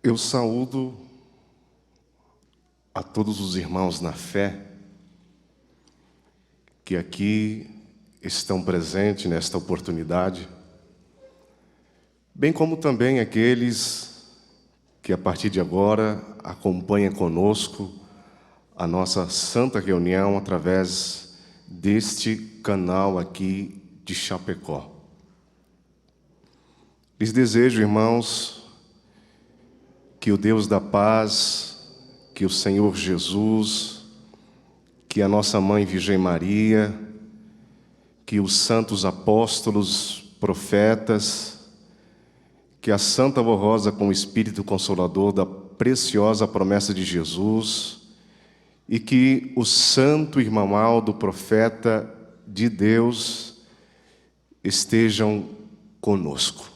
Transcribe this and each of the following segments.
Eu saúdo a todos os irmãos na fé que aqui estão presentes nesta oportunidade, bem como também aqueles que a partir de agora acompanham conosco a nossa santa reunião através deste canal aqui de Chapecó. Lhes desejo, irmãos, que o Deus da paz, que o Senhor Jesus, que a nossa Mãe Virgem Maria, que os santos apóstolos, profetas, que a Santa Vó Rosa com o Espírito Consolador da preciosa promessa de Jesus e que o santo irmão Aldo, profeta de Deus, estejam conosco,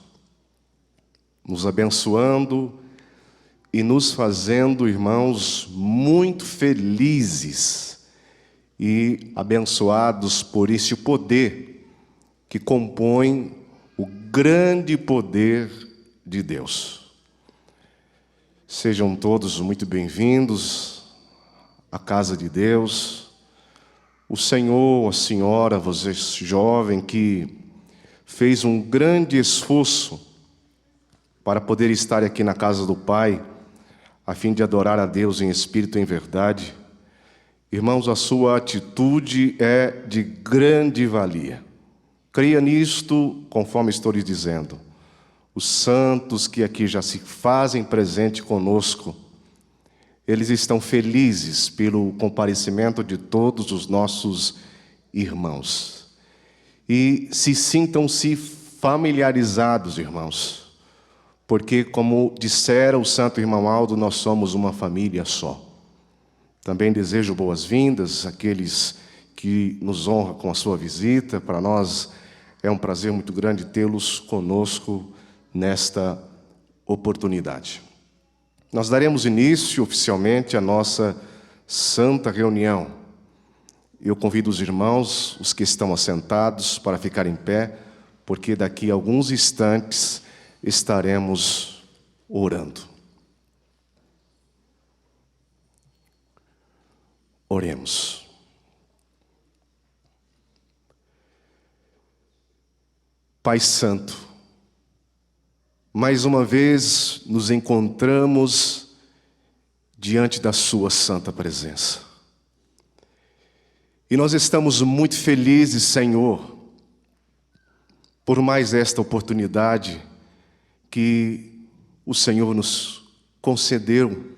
nos abençoando e nos fazendo, irmãos, muito felizes e abençoados por esse poder que compõe o grande poder de Deus. Sejam todos muito bem-vindos à casa de Deus. O Senhor, a Senhora, você jovem que fez um grande esforço para poder estar aqui na casa do Pai, a fim de adorar a Deus em espírito e em verdade. Irmãos, a sua atitude é de grande valia. Creia nisto, conforme estou lhe dizendo. Os santos que aqui já se fazem presente conosco, eles estão felizes pelo comparecimento de todos os nossos irmãos. E sintam-se familiarizados, irmãos, porque, como dissera o santo irmão Aldo, nós somos uma família só. Também desejo boas-vindas àqueles que nos honram com a sua visita. Para nós é um prazer muito grande tê-los conosco nesta oportunidade. Nós daremos início oficialmente à nossa santa reunião. Eu convido os irmãos, os que estão assentados, para ficar em pé, porque daqui a alguns instantes estaremos orando. Oremos. Pai Santo, mais uma vez nos encontramos diante da sua santa presença. E nós estamos muito felizes, Senhor, por mais esta oportunidade que o Senhor nos concedeu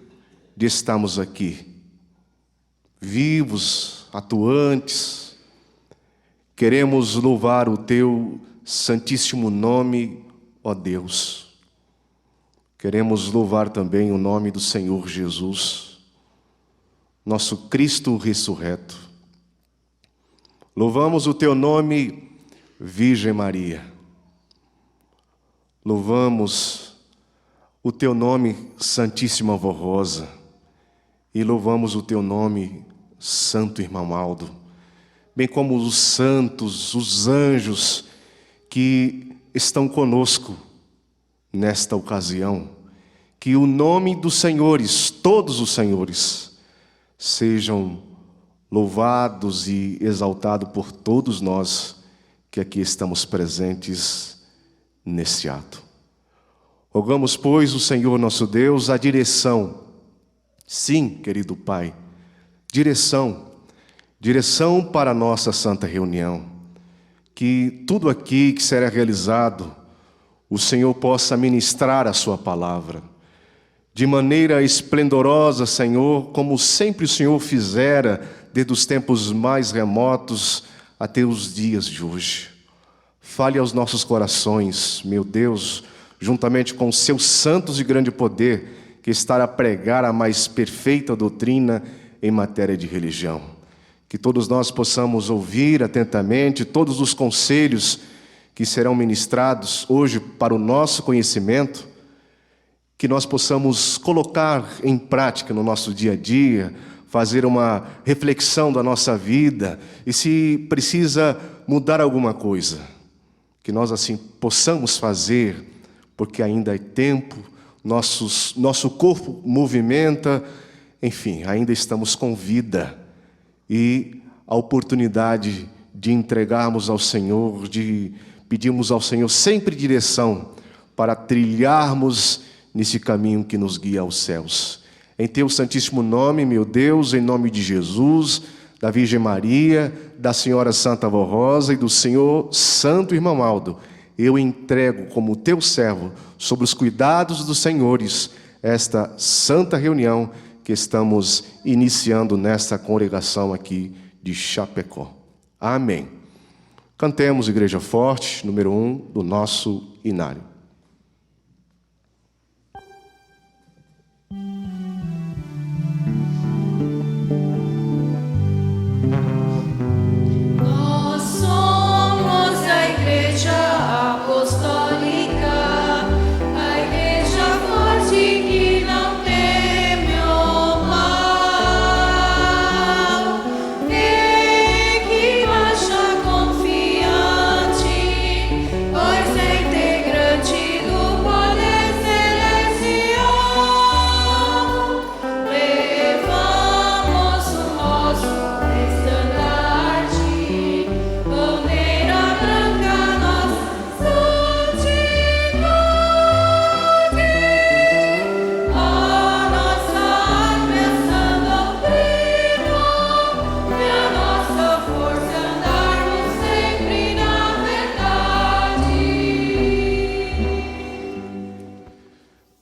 de estarmos aqui, vivos, atuantes. Queremos louvar o Teu santíssimo nome, ó Deus. Queremos louvar também o nome do Senhor Jesus, nosso Cristo ressurreto. Louvamos o Teu nome, Virgem Maria. Louvamos o Teu nome, Santíssima Vó Rosa, e louvamos o Teu nome, Santo Irmão Aldo, bem como os santos, os anjos que estão conosco nesta ocasião. Que o nome dos senhores, todos os senhores, sejam louvados e exaltados por todos nós que aqui estamos presentes nesse ato. Rogamos, pois, o Senhor nosso Deus, a direção. Sim, querido Pai, direção para a nossa santa reunião. Que tudo aqui que será realizado, o Senhor possa ministrar a sua palavra de maneira esplendorosa, Senhor, como sempre o Senhor fizera desde os tempos mais remotos até os dias de hoje. Fale aos nossos corações, meu Deus, juntamente com seus santos de grande poder, que está a pregar a mais perfeita doutrina em matéria de religião. Que todos nós possamos ouvir atentamente todos os conselhos que serão ministrados hoje para o nosso conhecimento, que nós possamos colocar em prática no nosso dia a dia, fazer uma reflexão da nossa vida e, se precisa mudar alguma coisa, que nós assim possamos fazer, porque ainda é tempo nosso corpo movimenta, enfim, ainda estamos com vida. E a oportunidade de entregarmos ao Senhor, de pedirmos ao Senhor sempre direção para trilharmos nesse caminho que nos guia aos céus. Em teu santíssimo nome, meu Deus, em nome de Jesus, da Virgem Maria, da Senhora Santa Avó Rosa e do Senhor Santo Irmão Aldo, eu entrego como teu servo, sob os cuidados dos senhores, esta santa reunião que estamos iniciando nesta congregação aqui de Chapecó. Amém. Cantemos, Igreja Forte, número 1 do nosso inário.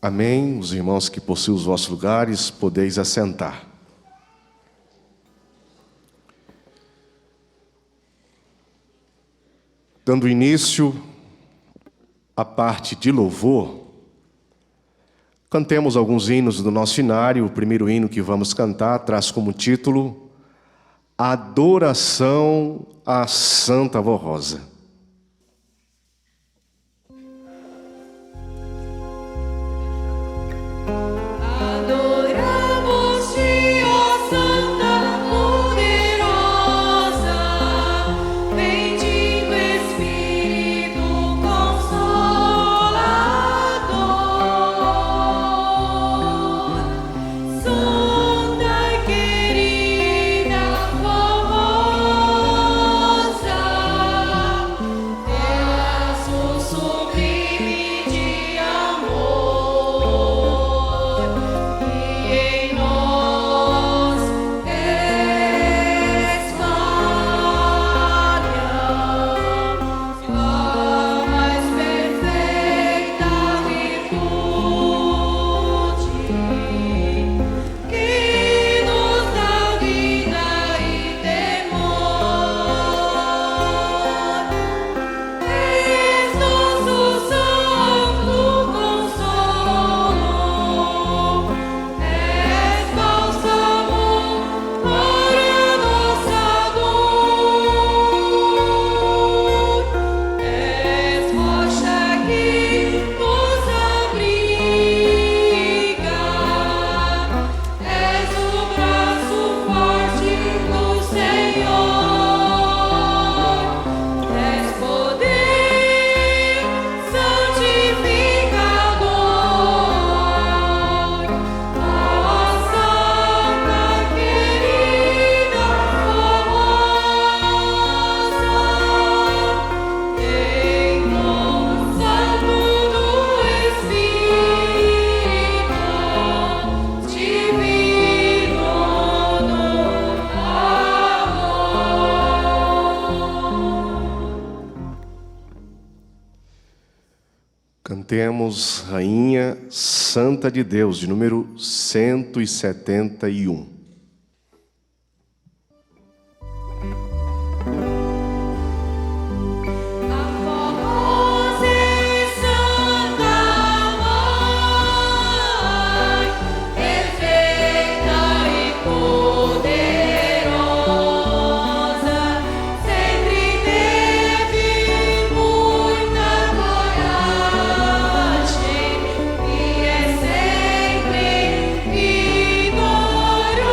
Amém. Os irmãos que possuem os vossos lugares, podeis assentar. Dando início à parte de louvor, cantemos alguns hinos do nosso inário. O primeiro hino que vamos cantar traz como título Adoração à Santa Avó Rosa. Cantemos Rainha Santa de Deus, de número 171. Glória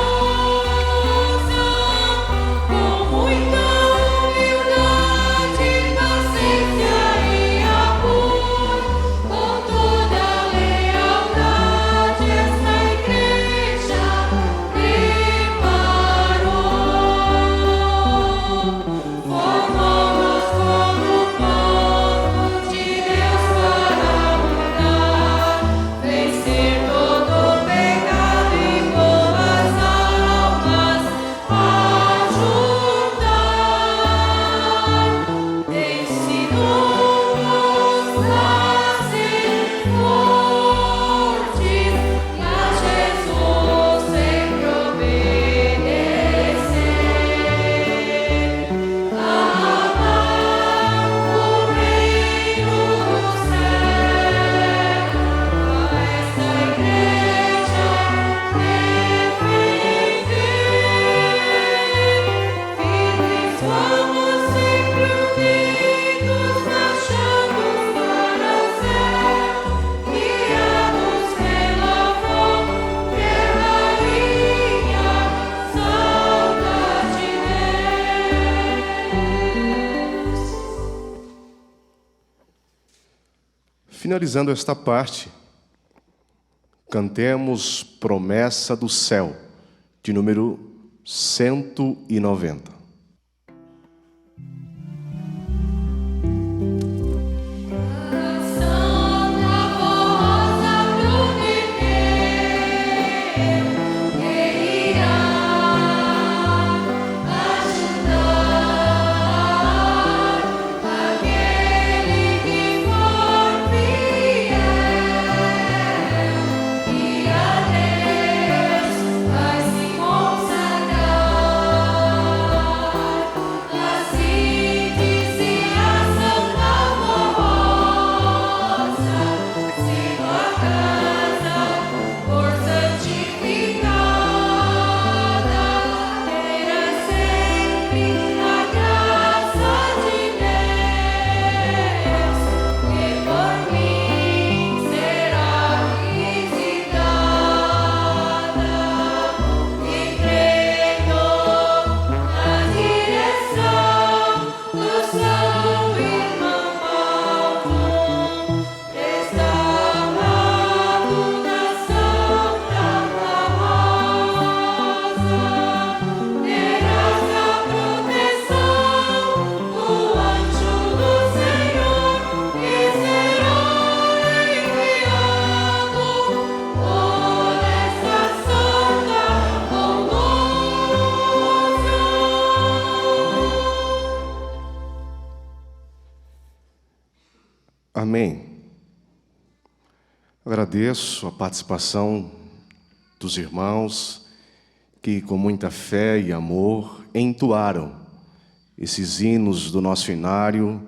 finalizando esta parte, cantemos Promessa do Céu, de número 190. Amém. Agradeço a participação dos irmãos que, com muita fé e amor, entoaram esses hinos do nosso inário,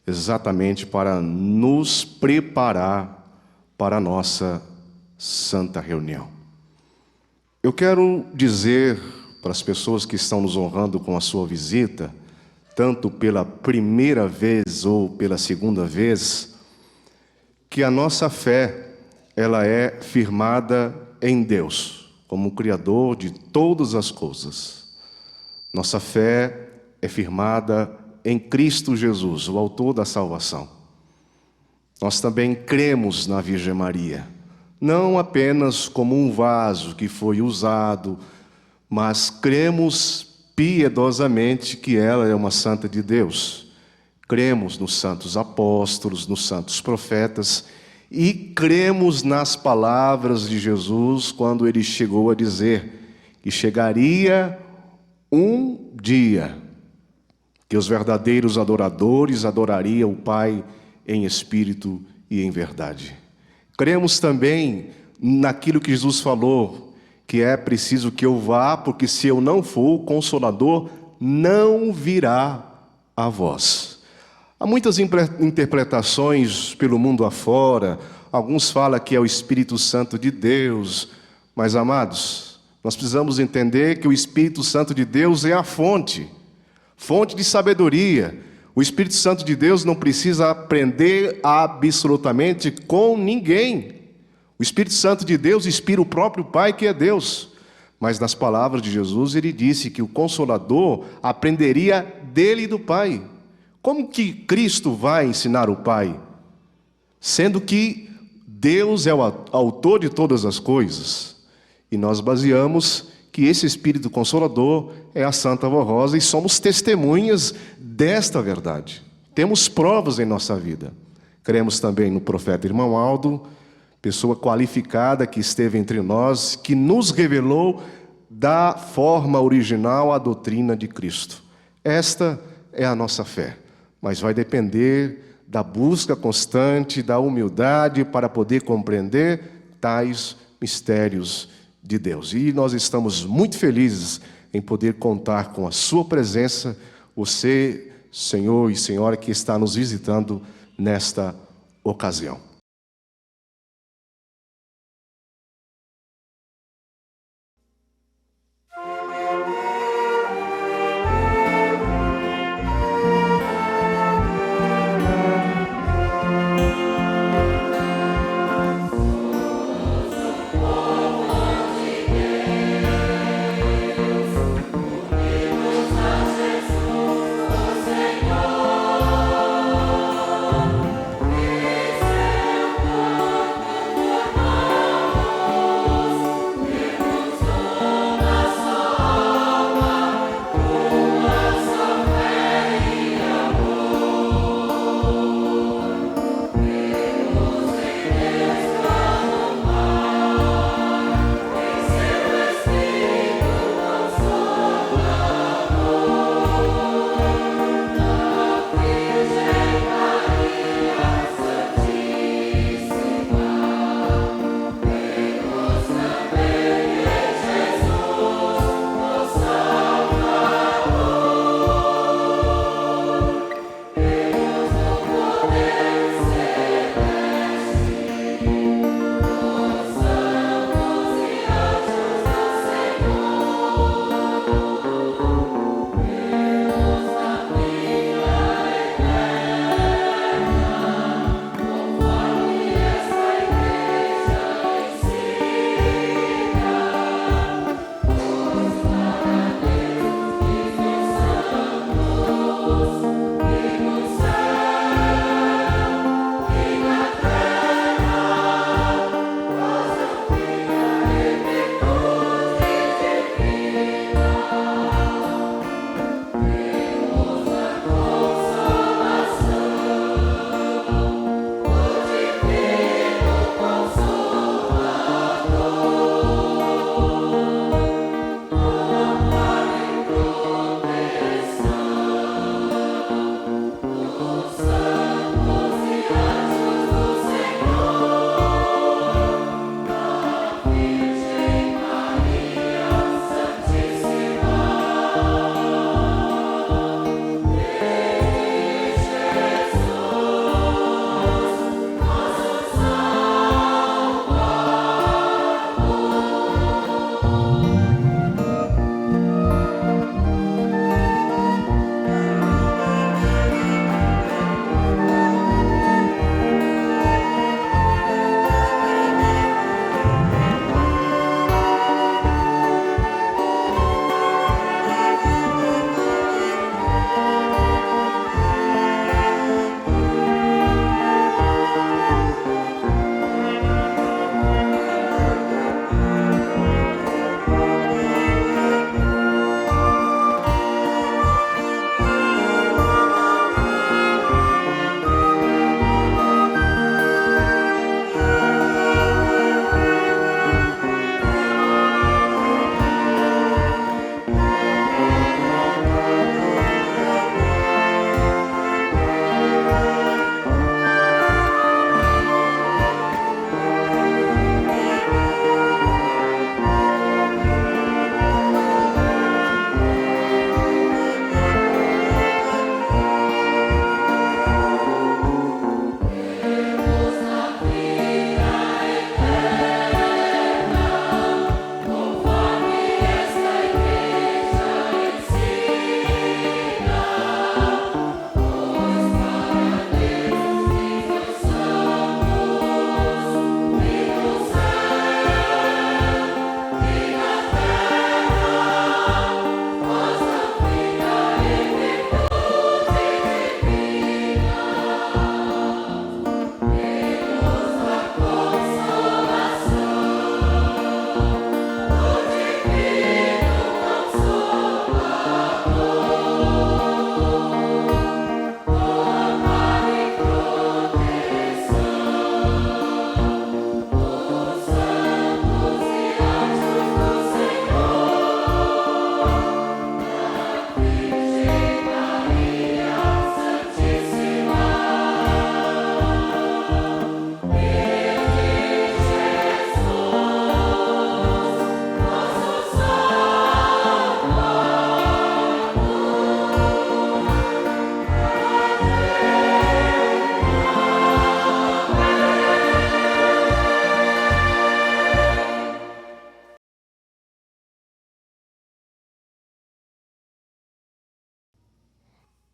exatamente para nos preparar para a nossa santa reunião. Eu quero dizer para as pessoas que estão nos honrando com a sua visita, tanto pela primeira vez ou pela segunda vez, que a nossa fé, ela é firmada em Deus, como Criador de todas as coisas. Nossa fé é firmada em Cristo Jesus, o autor da salvação. Nós também cremos na Virgem Maria, não apenas como um vaso que foi usado, mas cremos piedosamente que ela é uma santa de Deus. Cremos nos santos apóstolos, nos santos profetas, e cremos nas palavras de Jesus quando ele chegou a dizer que chegaria um dia que os verdadeiros adoradores adorariam o Pai em espírito e em verdade. Cremos também naquilo que Jesus falou, que é preciso que eu vá, porque se eu não for, o Consolador não virá a vós. Há muitas interpretações pelo mundo afora. Alguns falam que é o Espírito Santo de Deus. Mas, amados, nós precisamos entender que o Espírito Santo de Deus é a fonte de sabedoria. O Espírito Santo de Deus não precisa aprender absolutamente com ninguém. O Espírito Santo de Deus inspira o próprio Pai, que é Deus. Mas nas palavras de Jesus, ele disse que o Consolador aprenderia dele e do Pai. Como que Cristo vai ensinar o Pai? Sendo que Deus é o autor de todas as coisas. E nós baseamos que esse Espírito Consolador é a Santa Vó Rosa e somos testemunhas desta verdade. Temos provas em nossa vida. Cremos também no profeta Irmão Aldo, pessoa qualificada que esteve entre nós, que nos revelou da forma original a doutrina de Cristo. Esta é a nossa fé, mas vai depender da busca constante, da humildade para poder compreender tais mistérios de Deus. E nós estamos muito felizes em poder contar com a sua presença, você, Senhor e Senhora, que está nos visitando nesta ocasião. Senhor.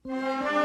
Nossa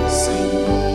Senhor,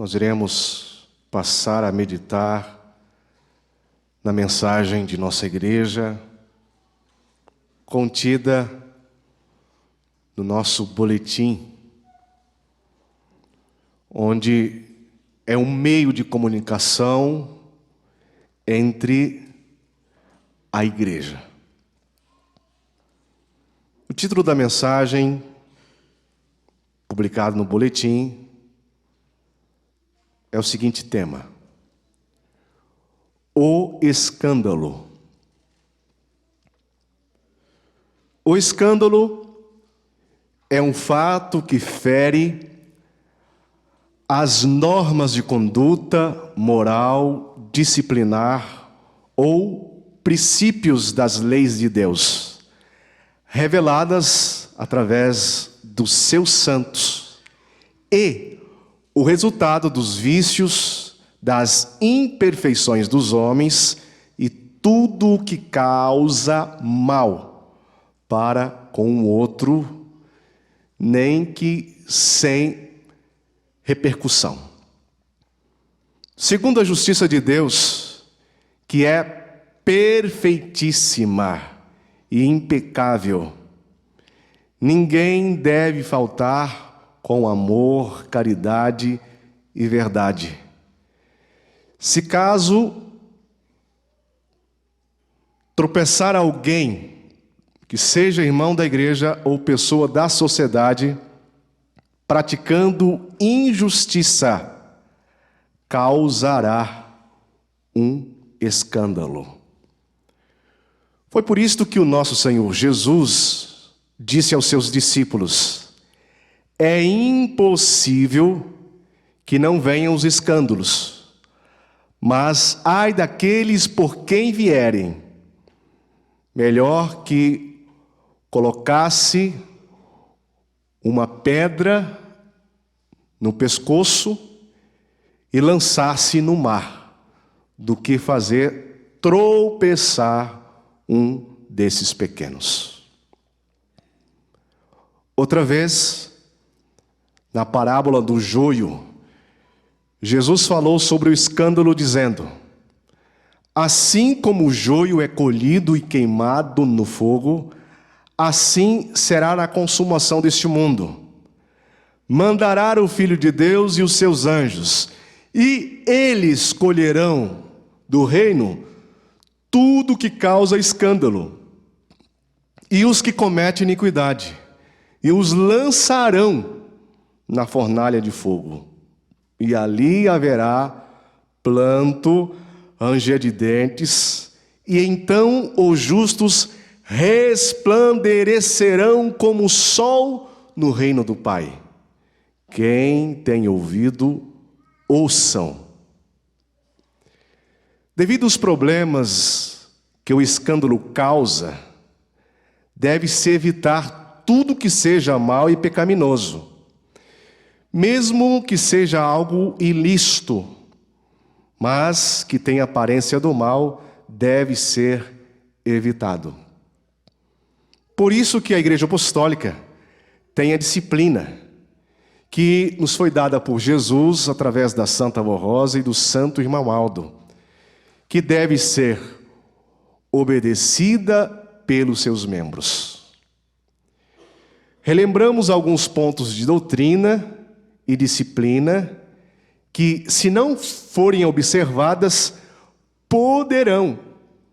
nós iremos passar a meditar na mensagem de nossa igreja, contida no nosso boletim, onde é um meio de comunicação entre a igreja. O título da mensagem, publicado no boletim, é o seguinte tema: o escândalo. O escândalo é um fato que fere as normas de conduta moral, disciplinar ou princípios das leis de Deus, reveladas através dos seus santos, e o resultado dos vícios, das imperfeições dos homens e tudo o que causa mal para com o outro, nem que sem repercussão. Segundo a justiça de Deus, que é perfeitíssima e impecável, ninguém deve faltar com amor, caridade e verdade. Se caso tropeçar alguém, que seja irmão da igreja ou pessoa da sociedade, praticando injustiça, causará um escândalo. Foi por isto que o nosso Senhor Jesus disse aos seus discípulos: é impossível que não venham os escândalos, mas ai daqueles por quem vierem. Melhor que colocasse uma pedra no pescoço e lançasse no mar, do que fazer tropeçar um desses pequenos. Outra vez, na parábola do joio, Jesus falou sobre o escândalo dizendo: assim como o joio é colhido e queimado no fogo, assim será na consumação deste mundo. Mandará o Filho de Deus e os seus anjos, e eles colherão do reino tudo que causa escândalo, e os que cometem iniquidade, e os lançarão na fornalha de fogo. E ali haverá pranto, ranger de dentes, e então os justos resplandecerão como o sol no reino do Pai. Quem tem ouvido, ouçam. Devido aos problemas que o escândalo causa, deve-se evitar tudo que seja mal e pecaminoso, mesmo que seja algo ilícito, mas que tenha aparência do mal, deve ser evitado. Por isso que a Igreja Apostólica tem a disciplina que nos foi dada por Jesus através da Santa Avó Rosa e do Santo Irmão Aldo, que deve ser obedecida pelos seus membros. Relembramos alguns pontos de doutrina e disciplina que, se não forem observadas, poderão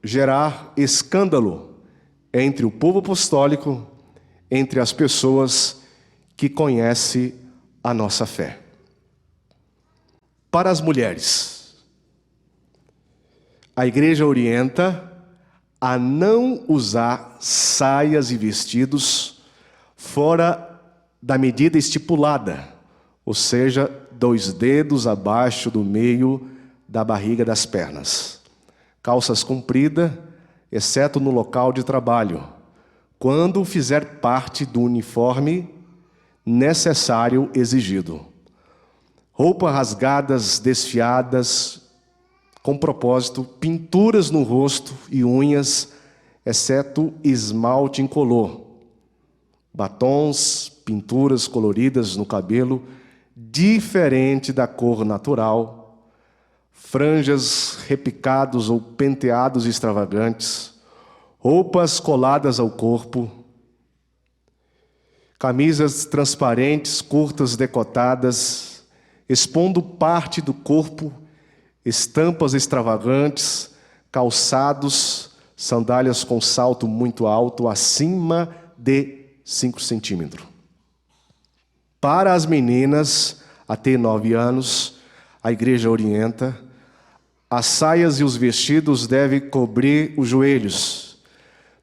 gerar escândalo entre o povo apostólico, entre as pessoas que conhecem a nossa fé. Para as mulheres, a igreja orienta a não usar saias e vestidos fora da medida estipulada, ou seja, 2 dedos abaixo do meio da barriga das pernas. Calças compridas, exceto no local de trabalho, quando fizer parte do uniforme necessário exigido. Roupas rasgadas, desfiadas, com propósito, pinturas no rosto e unhas, exceto esmalte incolor, batons, pinturas coloridas no cabelo, diferente da cor natural, franjas repicados ou penteados extravagantes, roupas coladas ao corpo, camisas transparentes, curtas, decotadas, expondo parte do corpo, estampas extravagantes, calçados, sandálias com salto muito alto, acima de 5 centímetros. Para as meninas até 9 anos, a igreja orienta, as saias e os vestidos devem cobrir os joelhos,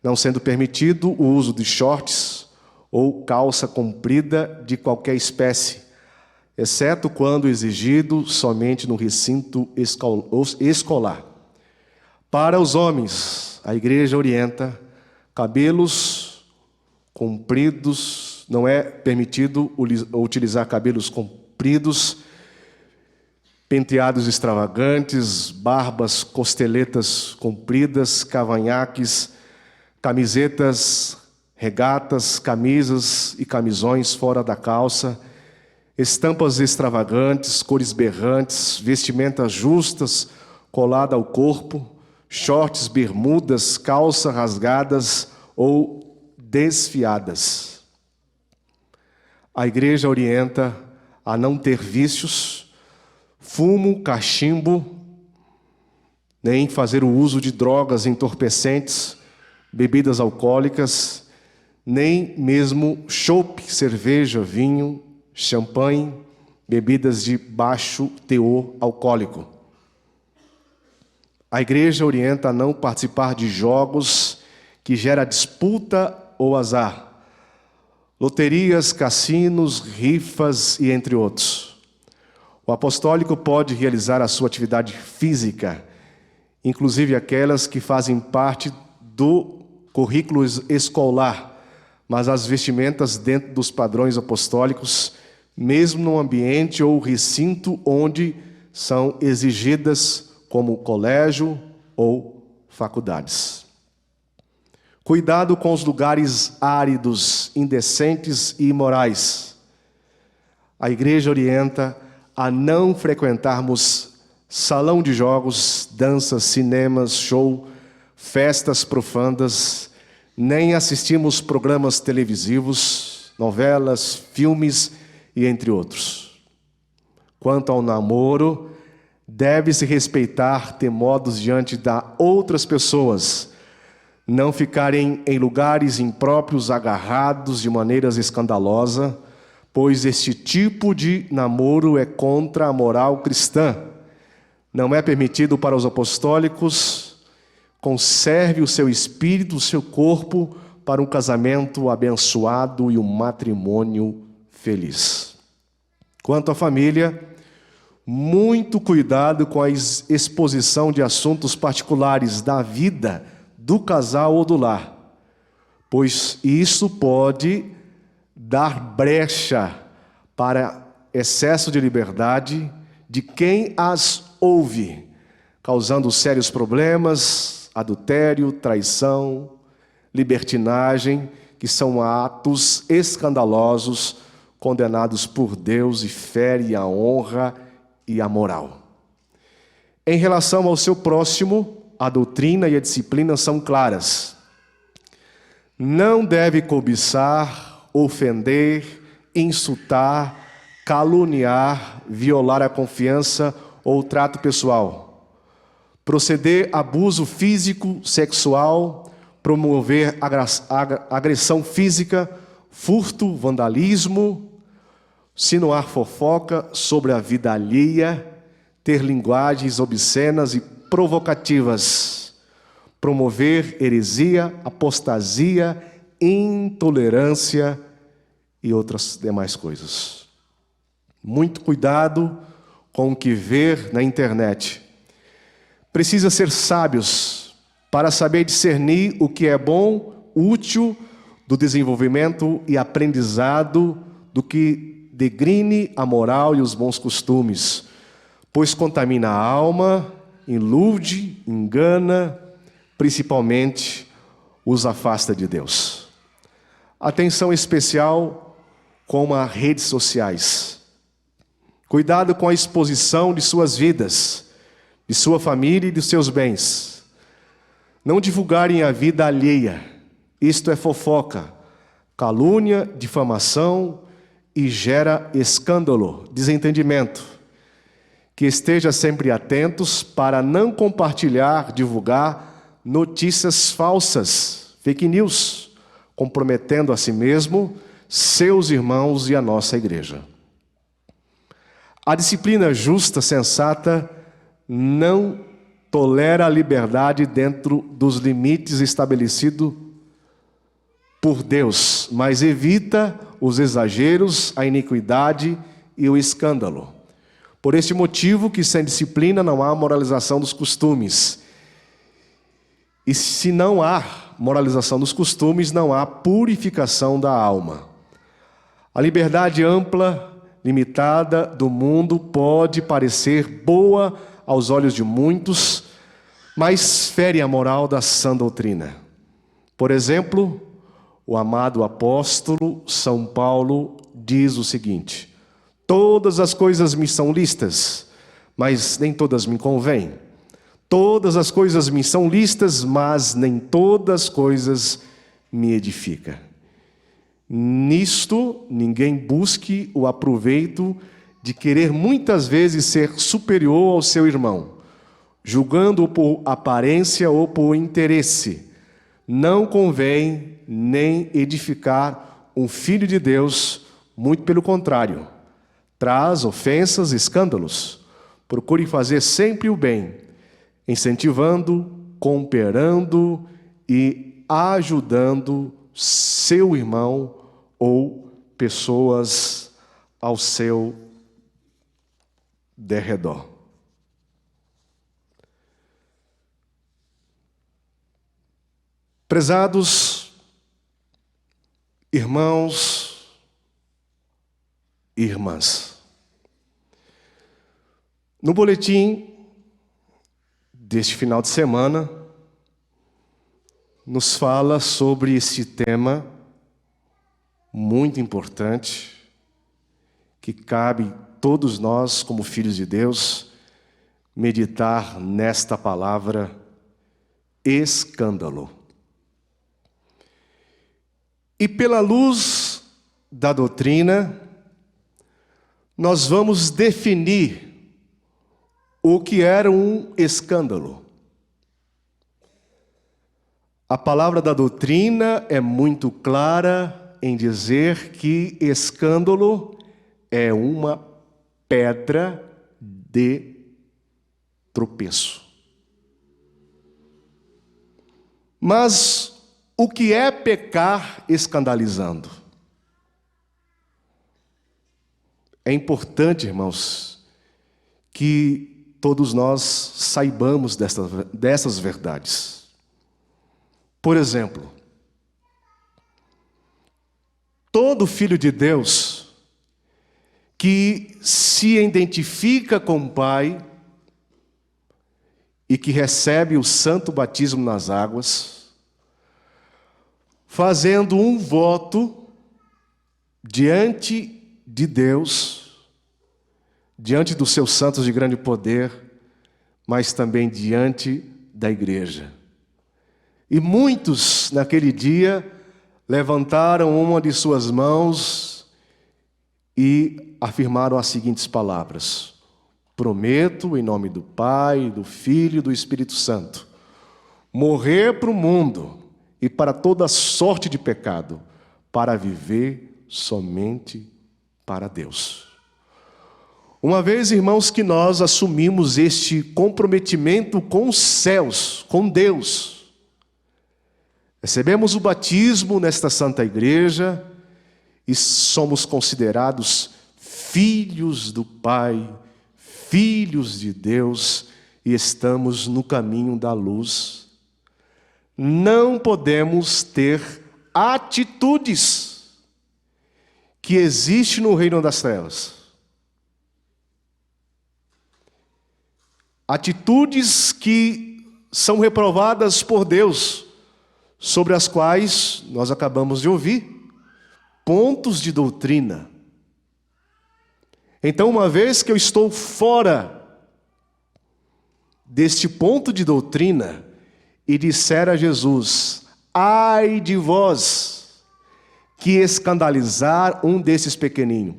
não sendo permitido o uso de shorts ou calça comprida de qualquer espécie, exceto quando exigido somente no recinto escolar. Para os homens, a igreja orienta, cabelos compridos, não é permitido utilizar cabelos compridos, penteados extravagantes, barbas, costeletas compridas, cavanhaques, camisetas, regatas, camisas e camisões fora da calça, estampas extravagantes, cores berrantes, vestimentas justas, colada ao corpo, shorts, bermudas, calças rasgadas ou desfiadas. A igreja orienta a não ter vícios, fumo, cachimbo, nem fazer o uso de drogas entorpecentes, bebidas alcoólicas, nem mesmo chopp, cerveja, vinho, champanhe, bebidas de baixo teor alcoólico. A igreja orienta a não participar de jogos que geram disputa ou azar, loterias, cassinos, rifas e entre outros. O apostólico pode realizar a sua atividade física, inclusive aquelas que fazem parte do currículo escolar, mas as vestimentas dentro dos padrões apostólicos, mesmo no ambiente ou recinto onde são exigidas, como colégio ou faculdades. Cuidado com os lugares áridos, indecentes e imorais. A igreja orienta a não frequentarmos salão de jogos, danças, cinemas, show, festas profanas, nem assistimos programas televisivos, novelas, filmes e entre outros. Quanto ao namoro, deve-se respeitar, ter modos diante de outras pessoas, não ficarem em lugares impróprios agarrados de maneiras escandalosas, pois este tipo de namoro é contra a moral cristã. Não é permitido para os apostólicos. Conserve o seu espírito, o seu corpo, para um casamento abençoado e um matrimônio feliz. Quanto à família, muito cuidado com a exposição de assuntos particulares da vida do casal ou do lar, pois isso pode dar brecha para excesso de liberdade de quem as ouve, causando sérios problemas, adultério, traição, libertinagem, que são atos escandalosos, condenados por Deus e ferem a honra e a moral. Em relação ao seu próximo, a doutrina e a disciplina são claras. Não deve cobiçar, ofender, insultar, caluniar, violar a confiança ou trato pessoal, proceder abuso físico, sexual, promover agressão física, furto, vandalismo, sinuar fofoca sobre a vida alheia, ter linguagens obscenas e provocativas, promover heresia, apostasia, intolerância e outras demais coisas. Muito cuidado com o que ver na internet. Precisa ser sábios para saber discernir o que é bom, útil, do desenvolvimento e aprendizado, do que degrine a moral e os bons costumes, pois contamina a alma, ilude, engana, principalmente os afasta de Deus. Atenção especial com as redes sociais. Cuidado com a exposição de suas vidas, de sua família e de seus bens. Não divulgarem a vida alheia. Isto é fofoca, calúnia, difamação e gera escândalo, desentendimento. Que esteja sempre atentos para não compartilhar, divulgar notícias falsas, fake news, comprometendo a si mesmo, seus irmãos e a nossa igreja. A disciplina justa, sensata, não tolera a liberdade dentro dos limites estabelecidos por Deus, mas evita os exageros, a iniquidade e o escândalo. Por este motivo que sem disciplina não há moralização dos costumes. E se não há moralização dos costumes, não há purificação da alma. A liberdade ampla, limitada do mundo pode parecer boa aos olhos de muitos, mas fere a moral da sã doutrina. Por exemplo, o amado apóstolo São Paulo diz o seguinte: todas as coisas me são lícitas, mas nem todas me convêm. Todas as coisas me são lícitas, mas nem todas as coisas me edificam. Nisto, ninguém busque o aproveito de querer muitas vezes ser superior ao seu irmão, julgando-o por aparência ou por interesse. Não convém nem edificar um filho de Deus, muito pelo contrário. Traz ofensas e escândalos. Procure fazer sempre o bem, incentivando, cooperando e ajudando seu irmão ou pessoas ao seu derredor. Prezados irmãos e irmãs, no boletim deste final de semana, nos fala sobre esse tema muito importante, que cabe todos nós, como filhos de Deus, meditar nesta palavra escândalo. E pela luz da doutrina, nós vamos definir o que era um escândalo. A palavra da doutrina é muito clara em dizer que escândalo é uma pedra de tropeço. Mas o que é pecar escandalizando? É importante, irmãos, que todos nós saibamos dessas verdades. Por exemplo, todo filho de Deus que se identifica com o Pai e que recebe o santo batismo nas águas, fazendo um voto diante de Deus, diante dos seus santos de grande poder, mas também diante da igreja. E muitos, naquele dia, levantaram uma de suas mãos e afirmaram as seguintes palavras: prometo, em nome do Pai, do Filho e do Espírito Santo, morrer para o mundo e para toda sorte de pecado, para viver somente para Deus. Uma vez, irmãos, que nós assumimos este comprometimento com os céus, com Deus, recebemos o batismo nesta santa igreja e somos considerados filhos do Pai, filhos de Deus, e estamos no caminho da luz. Não podemos ter atitudes que existem no reino das trevas. Atitudes que são reprovadas por Deus, sobre as quais nós acabamos de ouvir pontos de doutrina. Então, uma vez que eu estou fora deste ponto de doutrina e disser a Jesus: ai de vós que escandalizar um desses pequeninos.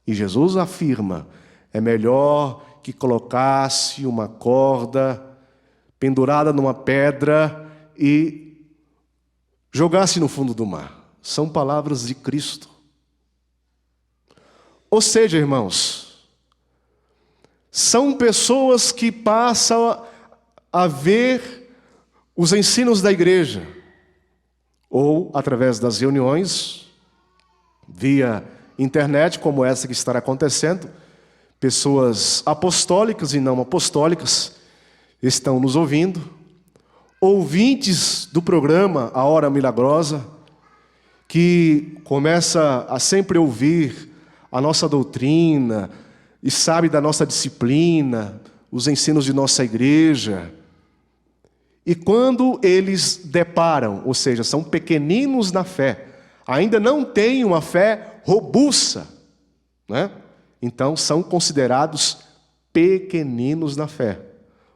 E Jesus afirma: é melhor que colocasse uma corda pendurada numa pedra e jogasse no fundo do mar. São palavras de Cristo. Ou seja, irmãos, são pessoas que passam a ver os ensinos da igreja, ou através das reuniões, via internet, como essa que estará acontecendo, pessoas apostólicas e não apostólicas estão nos ouvindo, ouvintes do programa A Hora Milagrosa, que começa a sempre ouvir a nossa doutrina e sabe da nossa disciplina, os ensinos de nossa igreja. E quando eles deparam, ou seja, são pequeninos na fé, ainda não têm uma fé robusta, né? Então são considerados pequeninos na fé.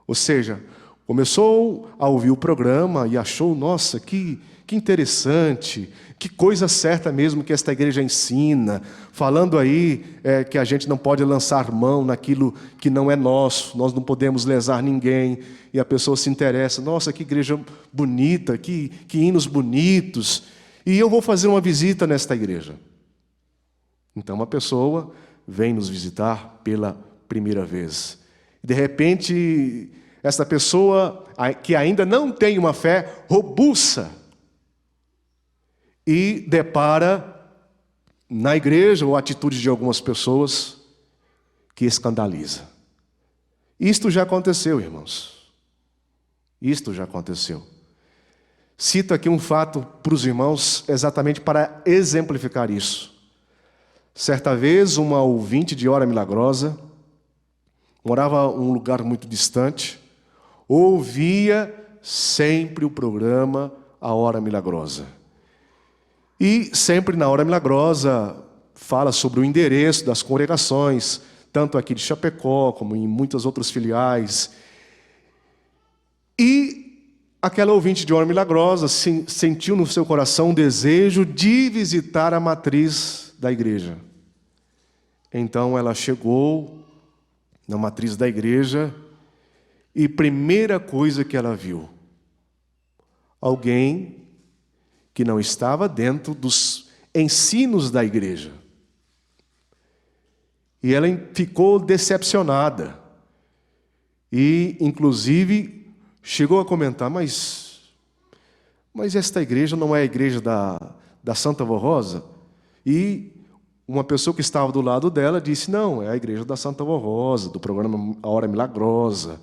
Ou seja, começou a ouvir o programa e achou, nossa, que interessante, que coisa certa mesmo que esta igreja ensina, falando aí que a gente não pode lançar mão naquilo que não é nosso, nós não podemos lesar ninguém, e a pessoa se interessa, nossa, que igreja bonita, que hinos bonitos, e eu vou fazer uma visita nesta igreja. Então uma pessoa vem nos visitar pela primeira vez. De repente, essa pessoa que ainda não tem uma fé robusta e depara na igreja ou atitude de algumas pessoas que escandaliza. Isto já aconteceu, irmãos. Isto já aconteceu. Cito aqui um fato para os irmãos exatamente para exemplificar isso. Certa vez, uma ouvinte de Hora Milagrosa morava em um lugar muito distante, ouvia sempre o programa A Hora Milagrosa. E sempre na Hora Milagrosa fala sobre o endereço das congregações, tanto aqui de Chapecó como em muitas outras filiais. E aquela ouvinte de Hora Milagrosa sentiu no seu coração um desejo de visitar a matriz da igreja. Então ela chegou na matriz da igreja e primeira coisa que ela viu, alguém que não estava dentro dos ensinos da igreja. E ela ficou decepcionada. E, inclusive, chegou a comentar, mas esta igreja não é a igreja da Santa Vó Rosa? E uma pessoa que estava do lado dela disse, não, é a igreja da Santa Vó Rosa, do programa A Hora Milagrosa.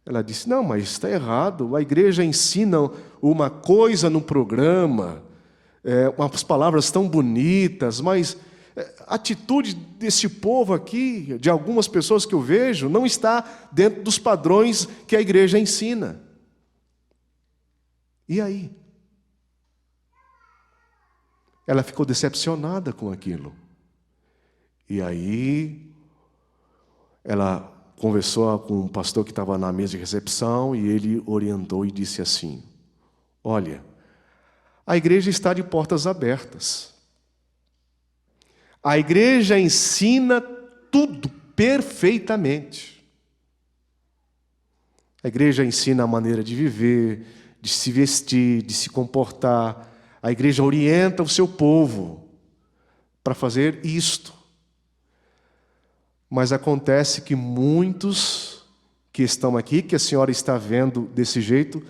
Ela disse, não, mas está errado, a igreja ensina uma coisa no programa, umas palavras tão bonitas, mas a atitude desse povo aqui, de algumas pessoas que eu vejo, não está dentro dos padrões que a igreja ensina. E aí? Ela ficou decepcionada com aquilo. E aí, ela conversou com um pastor que estava na mesa de recepção e ele orientou e disse assim, olha, a igreja está de portas abertas. A igreja ensina tudo perfeitamente. A igreja ensina a maneira de viver, de se vestir, de se comportar. A igreja orienta o seu povo para fazer isto. Mas acontece que muitos que estão aqui, que a senhora está vendo desse jeito,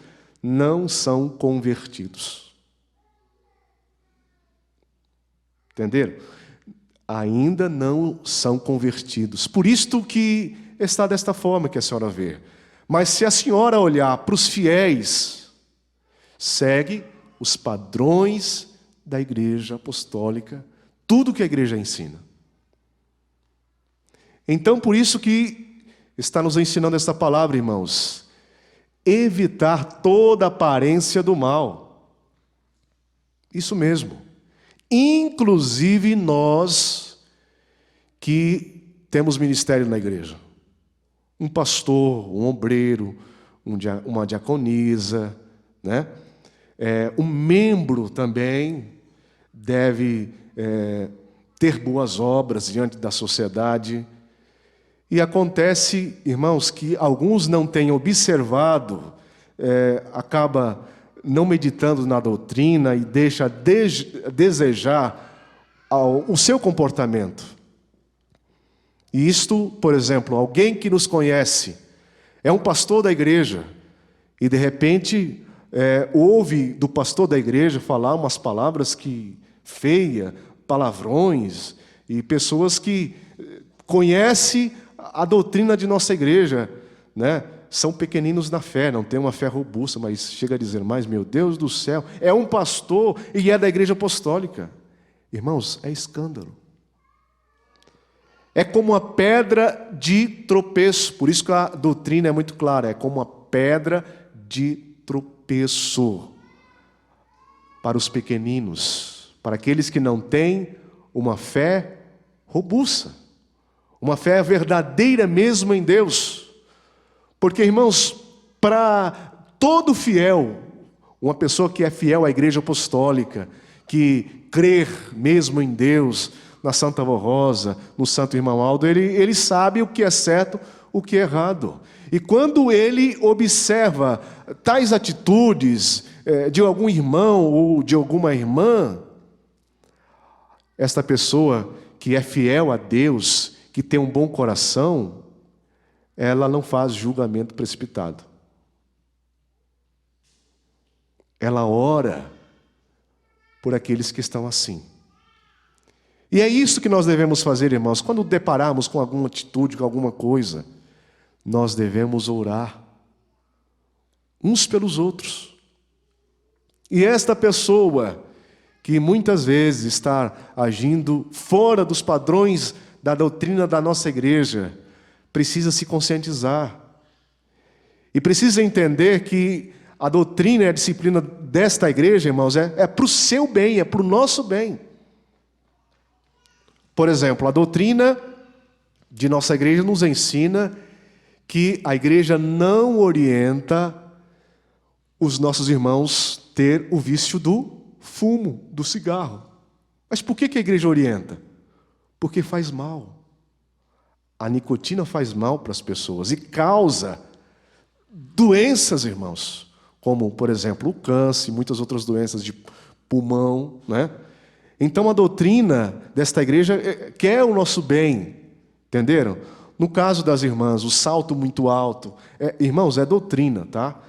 não são convertidos. Entenderam? Ainda não são convertidos. Por isto que está desta forma que a senhora vê. Mas se a senhora olhar para os fiéis, segue os padrões da igreja apostólica, tudo que a igreja ensina. Então, por isso que está nos ensinando esta palavra, irmãos, evitar toda aparência do mal. Isso mesmo, inclusive nós que temos ministério na igreja. Um pastor, um obreiro, uma diaconisa, né? Um membro também deve ter boas obras diante da sociedade. E acontece, irmãos, que alguns não têm observado, acaba não meditando na doutrina e deixa desejar o seu comportamento. E isto, por exemplo, alguém que nos conhece, é um pastor da igreja, e de repente ouve do pastor da igreja falar umas palavras feias, palavrões, e pessoas que conhecem a doutrina de nossa igreja, né? São pequeninos na fé, não têm uma fé robusta, mas chega a dizer, mas meu Deus do céu, é um pastor e é da igreja apostólica. Irmãos, é escândalo. É como uma pedra de tropeço, por isso que a doutrina é muito clara, é como uma pedra de tropeço para os pequeninos, para aqueles que não têm uma fé robusta, uma fé verdadeira mesmo em Deus. Porque, irmãos, para todo fiel, uma pessoa que é fiel à igreja apostólica, que crer mesmo em Deus, na Santa Avó Rosa, no Santo Irmão Aldo, ele sabe o que é certo, o que é errado. E quando ele observa tais atitudes de algum irmão ou de alguma irmã, esta pessoa que é fiel a Deus, que tem um bom coração, ela não faz julgamento precipitado. Ela ora por aqueles que estão assim. E é isso que nós devemos fazer, irmãos. Quando depararmos com alguma atitude, com alguma coisa, nós devemos orar uns pelos outros. E esta pessoa que muitas vezes está agindo fora dos padrões da doutrina da nossa igreja, precisa se conscientizar. E precisa entender que a doutrina e a disciplina desta igreja, irmãos, é para o seu bem, é para o nosso bem. Por exemplo, a doutrina de nossa igreja nos ensina que a igreja não orienta os nossos irmãos ter o vício do fumo, do cigarro. Mas por que a igreja orienta? Porque faz mal. A nicotina faz mal para as pessoas e causa doenças, irmãos, como, por exemplo, o câncer e muitas outras doenças de pulmão, né? Então a doutrina desta igreja quer o nosso bem, entenderam? No caso das irmãs, o salto muito alto, irmãos, é doutrina, tá?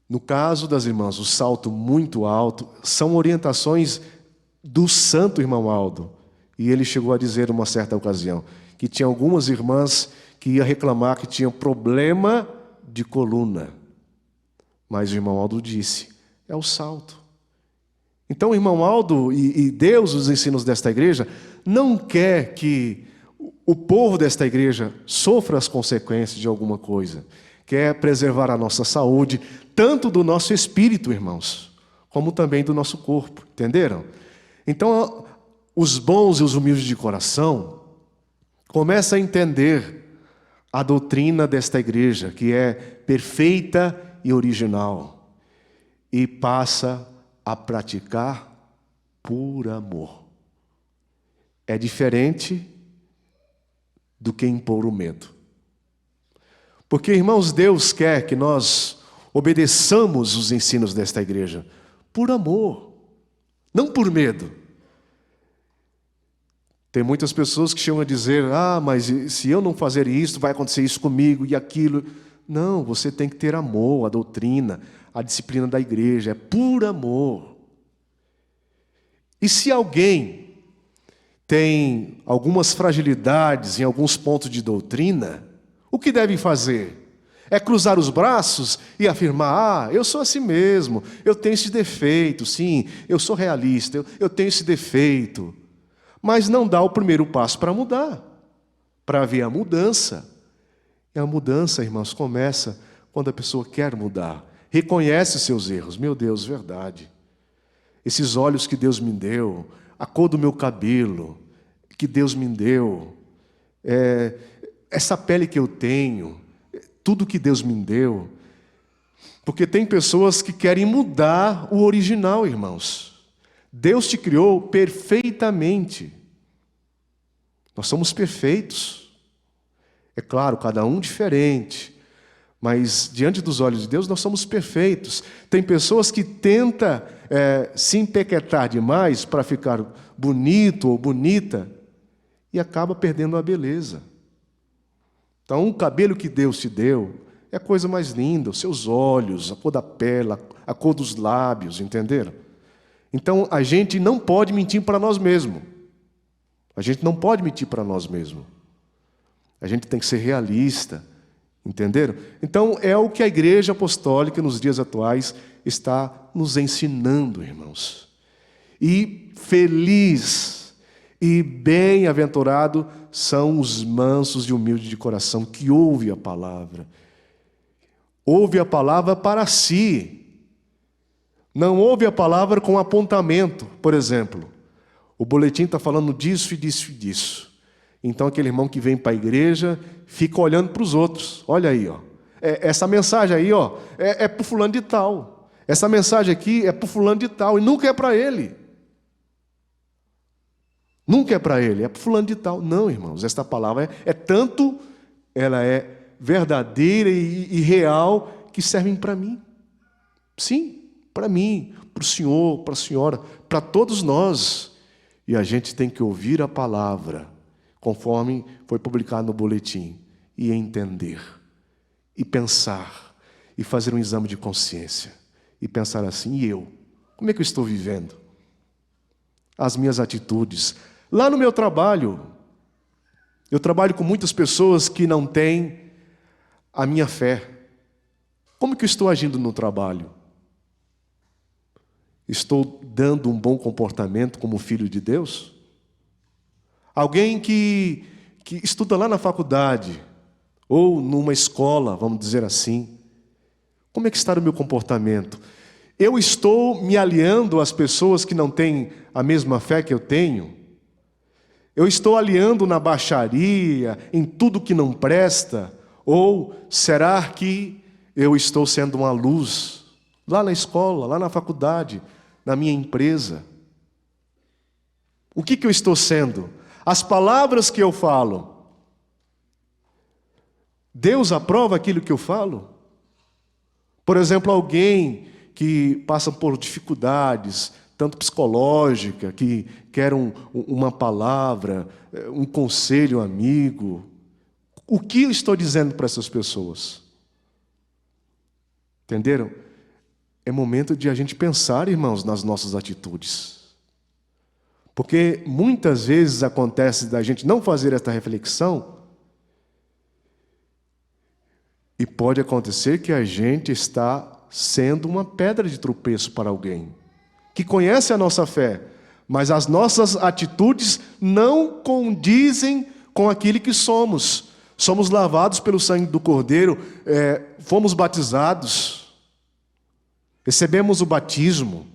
No caso das irmãs, o salto muito alto, são orientações do santo irmão Aldo. E ele chegou a dizer numa certa ocasião, que tinha algumas irmãs que iam reclamar que tinham problema de coluna. Mas o irmão Aldo disse, é o salto. Então o irmão Aldo e Deus, os ensinos desta igreja, não quer que o povo desta igreja sofra as consequências de alguma coisa. Quer preservar a nossa saúde, tanto do nosso espírito, irmãos, como também do nosso corpo. Entenderam? Então, os bons e os humildes de coração começam a entender a doutrina desta igreja, que é perfeita e original, e passa a praticar por amor. É diferente do que impor o medo. Porque, irmãos, Deus quer que nós obedeçamos os ensinos desta igreja por amor, não por medo. Tem muitas pessoas que chegam a dizer, mas se eu não fazer isso, vai acontecer isso comigo e aquilo. Não, você tem que ter amor, a doutrina, a disciplina da igreja, é por amor. E se alguém tem algumas fragilidades em alguns pontos de doutrina, o que deve fazer? É cruzar os braços e afirmar, eu sou assim mesmo, eu tenho esse defeito, sim, eu sou realista, eu tenho esse defeito. Mas não dá o primeiro passo para mudar, para haver a mudança. E a mudança, irmãos, começa quando a pessoa quer mudar, reconhece os seus erros. Meu Deus, verdade. esses olhos que Deus me deu, a cor do meu cabelo que Deus me deu, essa pele que eu tenho, tudo que Deus me deu. Porque tem pessoas que querem mudar o original, irmãos. Deus te criou perfeitamente. Nós somos perfeitos. É claro, cada um diferente. Mas diante dos olhos de Deus nós somos perfeitos. Tem pessoas que tentam se empequetar demais para ficar bonito ou bonita e acaba perdendo a beleza. Então o cabelo que Deus te deu é a coisa mais linda, os seus olhos, a cor da pele, a cor dos lábios, entenderam? Então a gente não pode mentir para nós mesmos. A gente não pode mentir para nós mesmos. A gente tem que ser realista. Entenderam? Então, é o que a Igreja Apostólica, nos dias atuais, está nos ensinando, irmãos. E feliz e bem-aventurado são os mansos e humildes de coração, que ouvem a palavra. Ouve a palavra para si. Não ouve a palavra com apontamento, por exemplo. O boletim está falando disso e disso e disso. Então aquele irmão que vem para a igreja fica olhando para os outros. Olha aí, ó. Essa mensagem aí, ó, é para o fulano de tal. Essa mensagem aqui é para o fulano de tal. E nunca é para ele. Nunca é para ele, é para o fulano de tal. Não, irmãos, esta palavra tanto, ela é verdadeira e real, que servem para mim. Sim, para mim, para o senhor, para a senhora, para todos nós. E a gente tem que ouvir a palavra, conforme foi publicado no boletim, e entender, e pensar, e fazer um exame de consciência, e pensar assim, e eu? Como é que eu estou vivendo? As minhas atitudes. Lá no meu trabalho, eu trabalho com muitas pessoas que não têm a minha fé. Como que eu estou agindo no trabalho? Estou dando um bom comportamento como filho de Deus? Alguém que estuda lá na faculdade, ou numa escola, vamos dizer assim, como é que está o meu comportamento? Eu estou me aliando às pessoas que não têm a mesma fé que eu tenho? Eu estou aliando na baixaria, em tudo que não presta? Ou será que eu estou sendo uma luz lá na escola, lá na faculdade, na minha empresa? O que eu estou sendo? As palavras que eu falo, Deus aprova aquilo que eu falo? Por exemplo, alguém que passa por dificuldades, tanto psicológica, que quer uma palavra, um conselho amigo. O que eu estou dizendo para essas pessoas? Entenderam? É momento de a gente pensar, irmãos, nas nossas atitudes. Porque muitas vezes acontece da gente não fazer esta reflexão e pode acontecer que a gente está sendo uma pedra de tropeço para alguém que conhece a nossa fé, mas as nossas atitudes não condizem com aquilo que somos. Somos lavados pelo sangue do Cordeiro, fomos batizados, recebemos o batismo.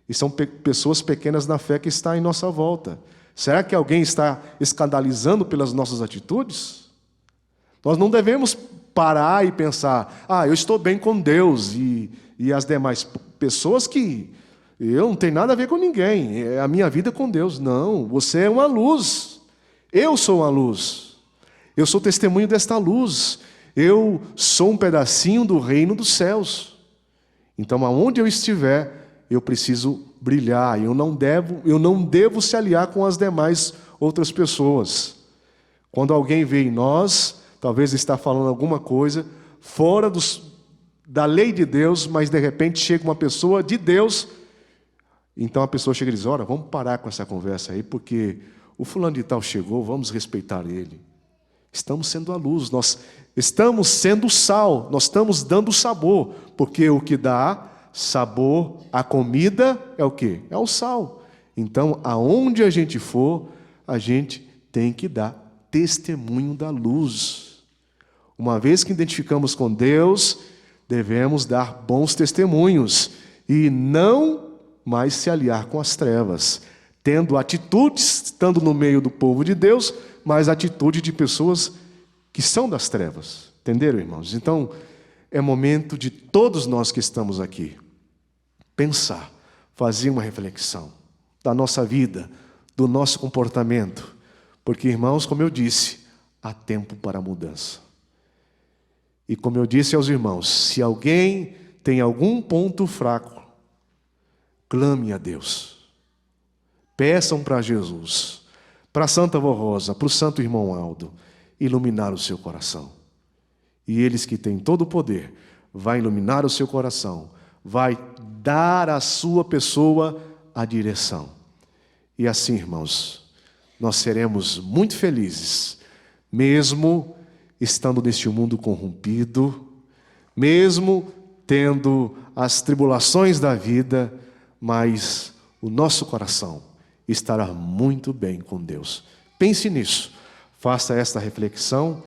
E são pessoas pequenas na fé que estão em nossa volta. Será que alguém está escandalizando pelas nossas atitudes? Nós não devemos parar e pensar, eu estou bem com Deus e as demais pessoas que eu não tenho nada a ver com ninguém, é a minha vida com Deus. Não, você é uma luz, eu sou uma luz, eu sou testemunho desta luz, eu sou um pedacinho do reino dos céus. Então, aonde eu estiver, eu preciso brilhar, eu não devo se aliar com as demais outras pessoas. Quando alguém vê em nós, talvez está falando alguma coisa fora da lei de Deus, mas de repente chega uma pessoa de Deus, então a pessoa chega e diz, ora, vamos parar com essa conversa aí, porque o fulano de tal chegou, vamos respeitar ele. Estamos sendo a luz, nós estamos sendo o sal, nós estamos dando sabor, porque o que dá sabor à comida é o quê? É o sal. Então, aonde a gente for, a gente tem que dar testemunho da luz. Uma vez que identificamos com Deus, devemos dar bons testemunhos e não mas se aliar com as trevas, tendo atitudes, estando no meio do povo de Deus, mas atitude de pessoas que são das trevas. Entenderam, irmãos? Então, é momento de todos nós que estamos aqui pensar, fazer uma reflexão da nossa vida, do nosso comportamento, porque, irmãos, como eu disse, há tempo para a mudança. E como eu disse aos irmãos, se alguém tem algum ponto fraco, clame a Deus. Peçam para Jesus, para a Santa Vó Rosa, para o Santo Irmão Aldo, iluminar o seu coração. E eles que têm todo o poder, vai iluminar o seu coração, vai dar à sua pessoa a direção. E assim, irmãos, nós seremos muito felizes, mesmo estando neste mundo corrompido, mesmo tendo as tribulações da vida, mas o nosso coração estará muito bem com Deus. Pense nisso, faça esta reflexão.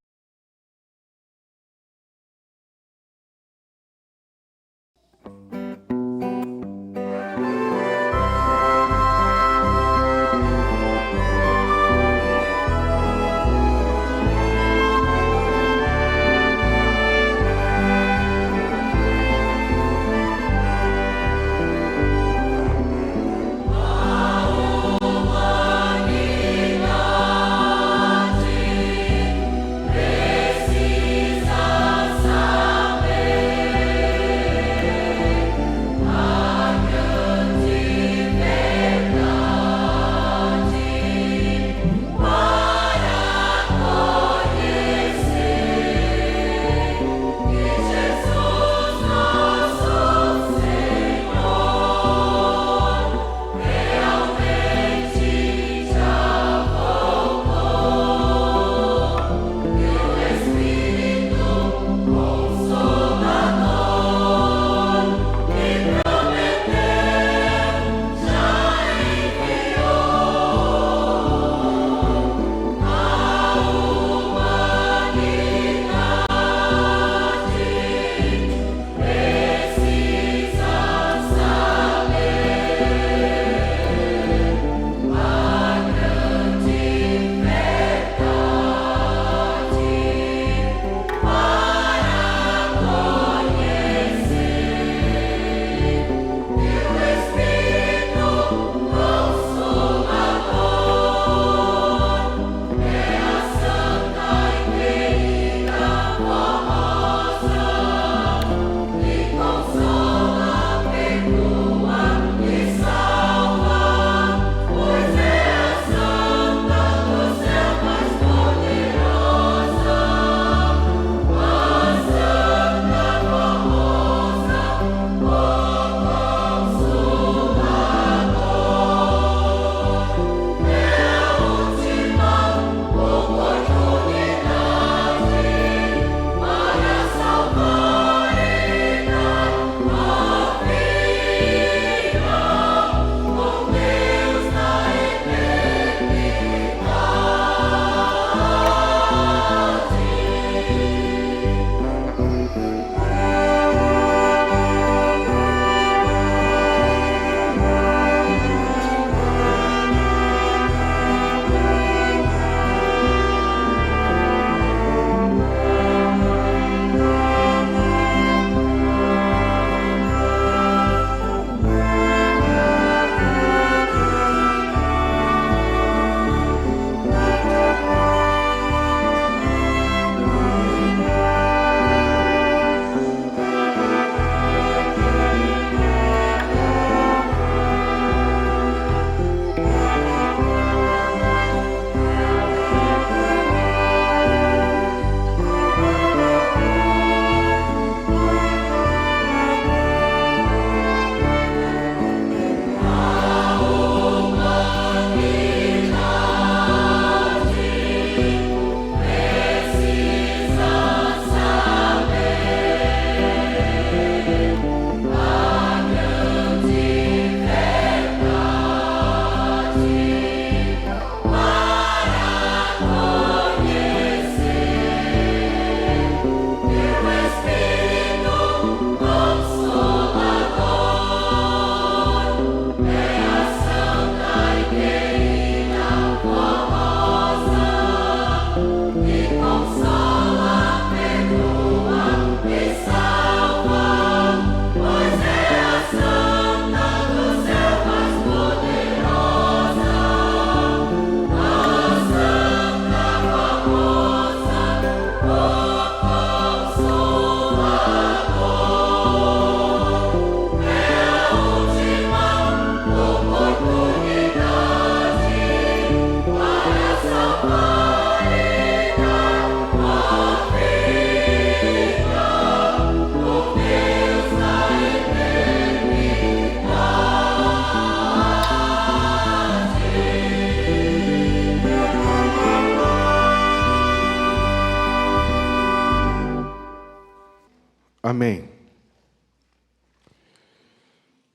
Amém.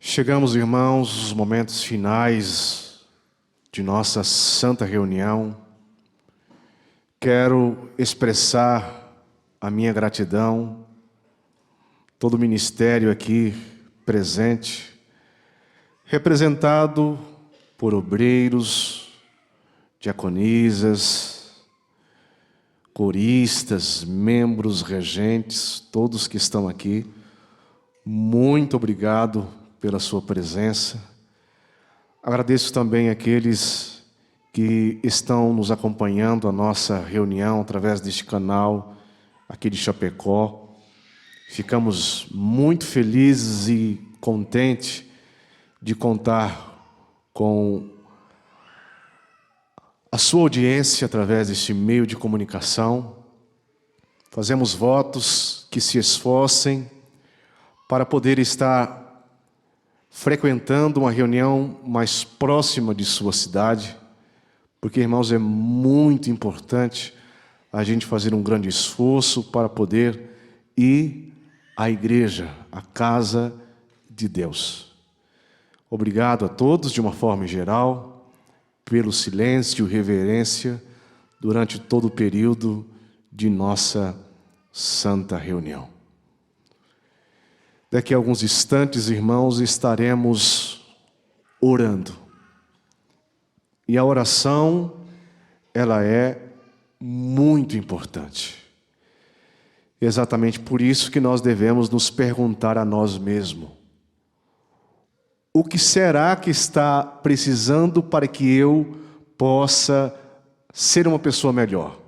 Chegamos, irmãos, aos momentos finais de nossa santa reunião. Quero expressar a minha gratidão, todo o ministério aqui presente, representado por obreiros, diaconisas, coristas, membros, regentes, todos que estão aqui. Muito obrigado pela sua presença. Agradeço também aqueles que estão nos acompanhando a nossa reunião através deste canal aqui de Chapecó. Ficamos muito felizes e contentes de contar com a sua audiência através deste meio de comunicação. Fazemos votos que se esforcem para poder estar frequentando uma reunião mais próxima de sua cidade, porque, irmãos, é muito importante a gente fazer um grande esforço para poder ir à igreja, à casa de Deus. Obrigado a todos, de uma forma geral, pelo silêncio e reverência durante todo o período de nossa santa reunião. Daqui a alguns instantes, irmãos, estaremos orando. E a oração, ela é muito importante. Exatamente por isso que nós devemos nos perguntar a nós mesmos: o que será que está precisando para que eu possa ser uma pessoa melhor?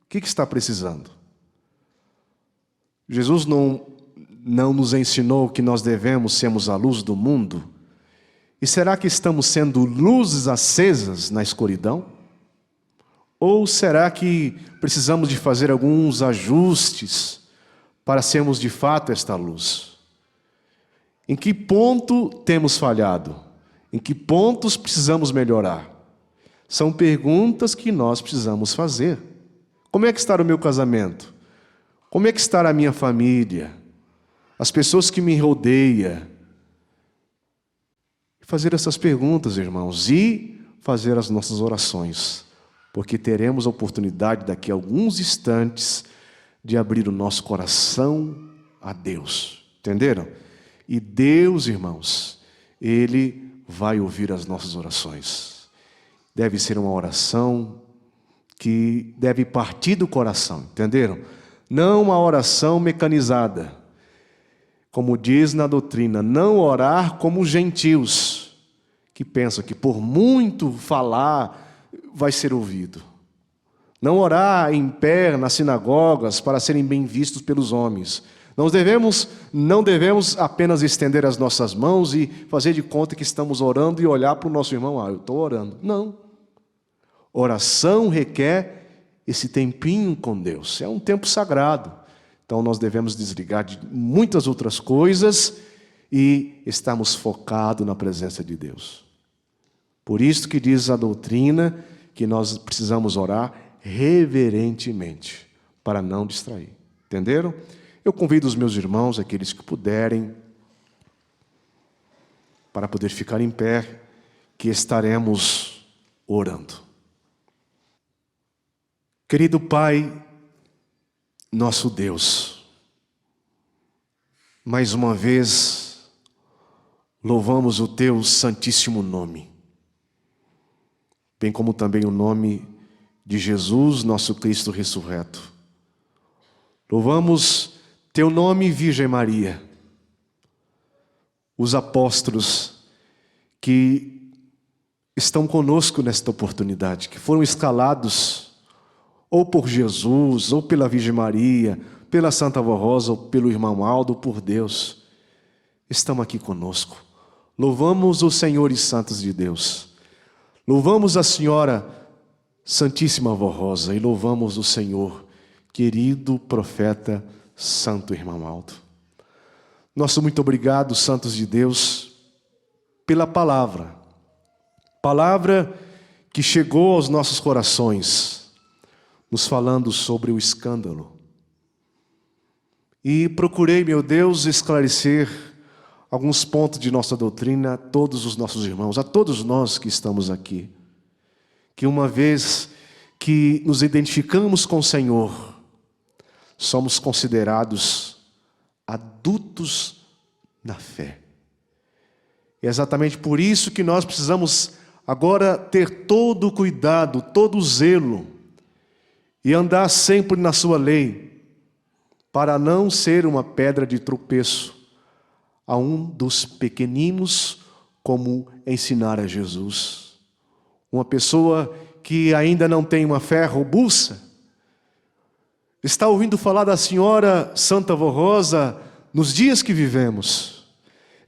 O que está precisando? Jesus não nos ensinou que nós devemos sermos a luz do mundo? E será que estamos sendo luzes acesas na escuridão? Ou será que precisamos de fazer alguns ajustes para sermos de fato esta luz? Em que ponto temos falhado? Em que pontos precisamos melhorar? São perguntas que nós precisamos fazer. Como é que está o meu casamento? Como é que está a minha família? As pessoas que me rodeiam? Fazer essas perguntas, irmãos, e fazer as nossas orações, porque teremos a oportunidade daqui a alguns instantes de abrir o nosso coração a Deus. Entenderam? E Deus, irmãos, Ele vai ouvir as nossas orações. Deve ser uma oração que deve partir do coração, entenderam? Não uma oração mecanizada. Como diz na doutrina, não orar como os gentios, que pensam que por muito falar vai ser ouvido. Não orar em pé nas sinagogas para serem bem vistos pelos homens. Não devemos apenas estender as nossas mãos e fazer de conta que estamos orando e olhar para o nosso irmão: eu estou orando. Não. Oração requer esse tempinho com Deus. É um tempo sagrado. Então nós devemos desligar de muitas outras coisas e estarmos focados na presença de Deus. Por isso que diz a doutrina que nós precisamos orar reverentemente, para não distrair. Entenderam? Eu convido os meus irmãos, aqueles que puderem, para poder ficar em pé, que estaremos orando. Querido Pai, nosso Deus, mais uma vez louvamos o Teu santíssimo nome, bem como também o nome de Jesus, nosso Cristo ressurreto. Louvamos Teu nome, Virgem Maria, os apóstolos que estão conosco nesta oportunidade, que foram escalados ou por Jesus, ou pela Virgem Maria, pela Santa Vó Rosa, ou pelo irmão Aldo, ou por Deus, estão aqui conosco. Louvamos os senhores santos de Deus. Louvamos a Senhora Santíssima Vó Rosa e louvamos o Senhor, querido profeta Santo irmão Aldo. Nosso muito obrigado, santos de Deus, pela palavra que chegou aos nossos corações, nos falando sobre o escândalo. e procurei, meu Deus, esclarecer alguns pontos de nossa doutrina a todos os nossos irmãos, a todos nós que estamos aqui. Que uma vez que nos identificamos com o Senhor, somos considerados adultos na fé. E é exatamente por isso que nós precisamos agora ter todo o cuidado, todo o zelo, e andar sempre na sua lei, para não ser uma pedra de tropeço a um dos pequeninos, como ensinar a Jesus. Uma pessoa que ainda não tem uma fé robusta, está ouvindo falar da senhora Santa Vó Rosa nos dias que vivemos,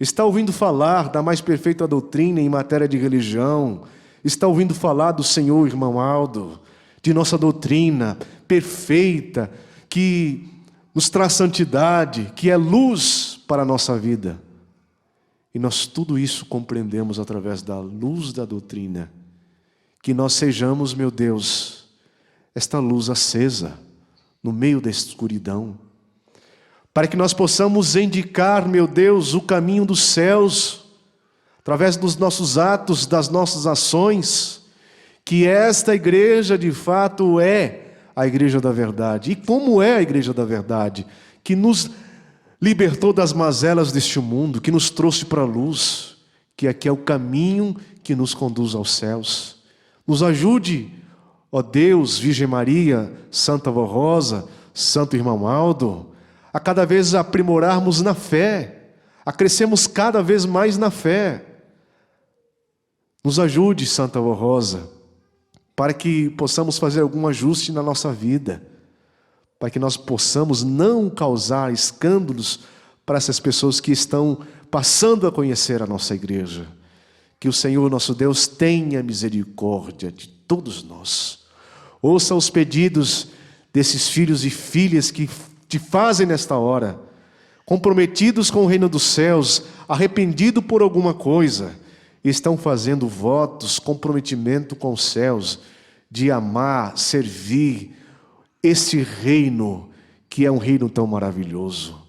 está ouvindo falar da mais perfeita doutrina em matéria de religião, está ouvindo falar do Senhor Irmão Aldo, de nossa doutrina perfeita, que nos traz santidade, que é luz para a nossa vida. E nós tudo isso compreendemos através da luz da doutrina. Que nós sejamos, meu Deus, esta luz acesa no meio da escuridão, para que nós possamos indicar, meu Deus, o caminho dos céus, através dos nossos atos, das nossas ações, que esta igreja de fato é a igreja da verdade. E como é a igreja da verdade? Que nos libertou das mazelas deste mundo, que nos trouxe para a luz, que aqui é o caminho que nos conduz aos céus. Nos ajude, ó Deus, Virgem Maria, Santa Vó Rosa, Santo Irmão Aldo, a cada vez aprimorarmos na fé, a crescermos cada vez mais na fé. Nos ajude, Santa Vó Rosa, para que possamos fazer algum ajuste na nossa vida, para que nós possamos não causar escândalos para essas pessoas que estão passando a conhecer a nossa igreja. Que o Senhor nosso Deus tenha misericórdia de todos nós. Ouça os pedidos desses filhos e filhas que te fazem nesta hora, comprometidos com o reino dos céus, arrependidos por alguma coisa, estão fazendo votos, comprometimento com os céus, de amar, servir esse reino, que é um reino tão maravilhoso.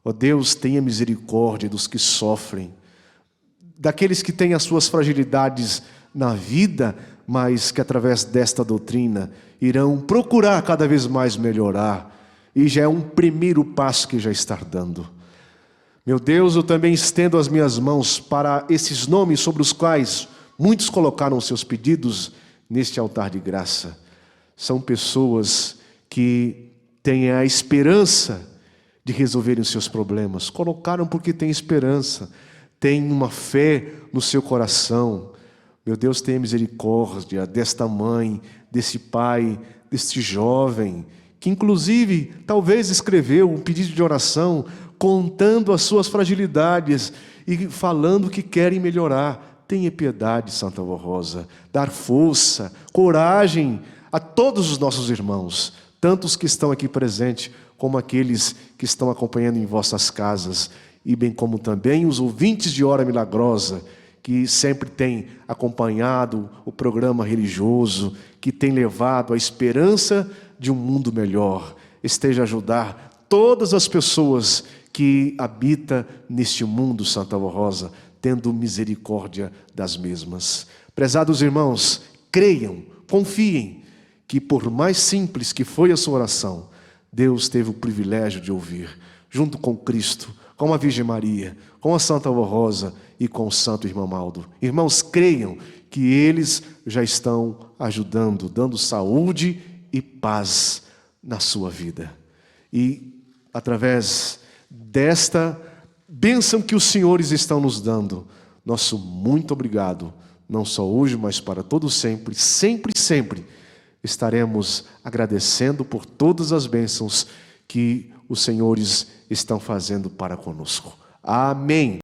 Ó Deus, tenha misericórdia dos que sofrem, daqueles que têm as suas fragilidades na vida, mas que através desta doutrina irão procurar cada vez mais melhorar, e já é um primeiro passo que já está dando. Meu Deus, eu também estendo as minhas mãos para esses nomes sobre os quais muitos colocaram seus pedidos neste altar de graça. São pessoas que têm a esperança de resolverem os seus problemas. Colocaram porque têm esperança, têm uma fé no seu coração. Meu Deus, tenha misericórdia desta mãe, desse pai, deste jovem, que inclusive talvez escreveu um pedido de oração, contando as suas fragilidades e falando que querem melhorar. Tenha piedade, Santa Vó Rosa, dar força, coragem a todos os nossos irmãos, tanto os que estão aqui presentes, como aqueles que estão acompanhando em vossas casas, e bem como também os ouvintes de Hora Milagrosa, que sempre têm acompanhado o programa religioso, que tem levado a esperança de um mundo melhor. Esteja a ajudar todas as pessoas que habitam neste mundo, Santa Vó Rosa, tendo misericórdia das mesmas. Prezados irmãos, creiam, confiem, que por mais simples que foi a sua oração, Deus teve o privilégio de ouvir, junto com Cristo, com a Virgem Maria, com a Santa Vó Rosa e com o Santo Irmão Aldo. Irmãos, creiam que eles já estão ajudando, dando saúde e paz na sua vida. E através desta bênção que os senhores estão nos dando, nosso muito obrigado, não só hoje, mas para todo sempre, sempre, sempre, estaremos agradecendo por todas as bênçãos que os senhores estão fazendo para conosco. Amém.